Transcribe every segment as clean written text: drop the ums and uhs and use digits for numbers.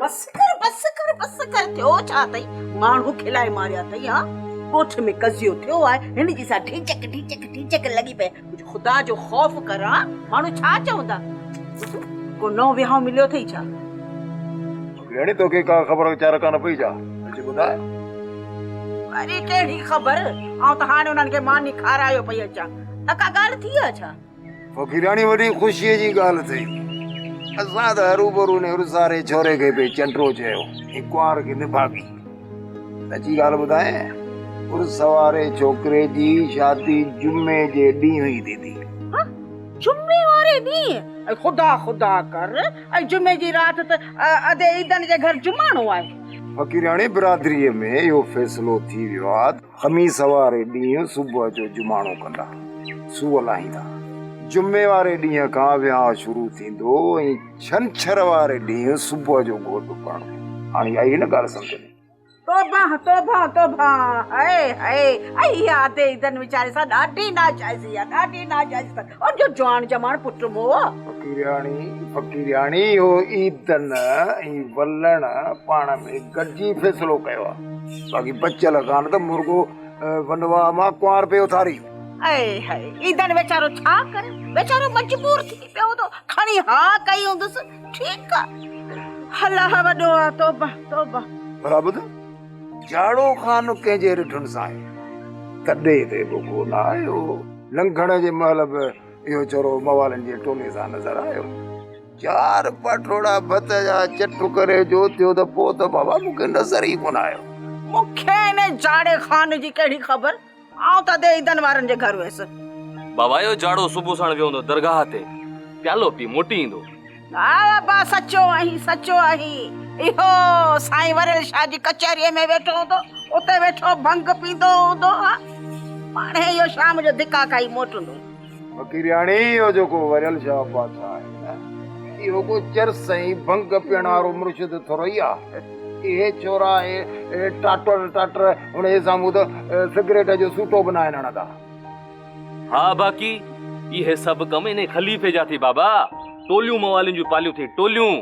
बस कर थियो छा तई माण्हू खिलाए मारिया तई हां कोठ में कजियो थियो आहे हिन जी सा ठीचक लगी पे कुछ खुदा जो खौफ करा माण्हू छा चवंदा को नओ विहाउ मिलियो थई छा यानी तो के का खबर विचार कान पई जा मुझे बुधाए अरे केड़ी खबर आ त हाने उनन के मानी खारायो पई अचा तका गाल थी छा फकीरानी वडी खुशी जी गाल थई असां त रूबरू ने उसारे छोरे के पे चंट्रो चयो एक कुआर के निभागी सची गाल बुधाए उस सवारे छोकरे जी शादी जुम्मे जे डी हुई दीदी जुम्मे वारे दी खुदा कर जुम्मे जी रात त अदे ईदन जे घर जुमाणो आहे फकीरानी बिरादरी में यो फैसलो थी वियो आ खमीस वारे डी सुबह जो जुमाणो कंदा सुअ लाहींदा जुम्मे वारे डी का विहाउ शुरू थींदो ऐं छंछर वारे डी सुबह जो गोद पाणो हाणे आई न गाल समझ में तोबा हाय आई याद इधन बेचारे सा डाटी ना जायसी और जो जवान जमान पुट मो फकीरानी हो ईदन ई वल्लण पाण में गॾिजी फैसलो कयो बाकी बचल कान त मुर्गो वनवा मां कुआर पे उथारी हाय ईदन बेचारो छा करे बेचारो मजबूर थी पियो तो खणी हा कई हुंदस ठीक हला वडो तोबा बराबर जाड़ो खान कंहिंजे रिठुन सां तॾे ते को न आयो लंघण जे महिल बि इहो चोरो मवालनि जे टोले सां नज़र आयो 4 पटोड़ा भत जा चटु करे जो थियो त पोइ त बाबा मूंखे नज़र ई कोन आयो मूंखे ने जाड़े खान जी कहिड़ी ख़बर आऊं त दे ईदन वारनि जे घर वयसि बाबा यो जाड़ो सुबुह साण वियो हूंदो दरगाह ते प्यालो पी मोटी ईंदो बा सचो आही इहो साईं वरेल शाह जी कचहरीअ में वेठो हूंदो उते वेठो भंग पींदो हूंदो पाणे इहो शाम जो धिका खाई मोटंदो फकीरानी इहो जेको वरेल शाह बादशाह आहे इहो को चरसई भंग पीअण वारो मुर्शिद थोरो ई आहे इहे छोरा टाटर हुन जे साम्हूं त सिगरेट जो सूटो बनाइण हणंदा हा बाकी इहे सभु कम इन खलीफ़े जा थी बाबा टोलियूं मवालिन जूं पालियूं थी टोलियूं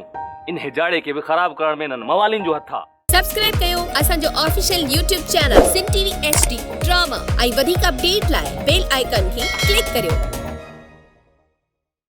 इन जाड़े के भी खराब करण में नन मवालिन जो हथा सब्सक्राइब कयो असां जो official YouTube channel Sindh TV HD drama आई वधिक अपडेट लाए बेल आइकन खे क्लिक करियो।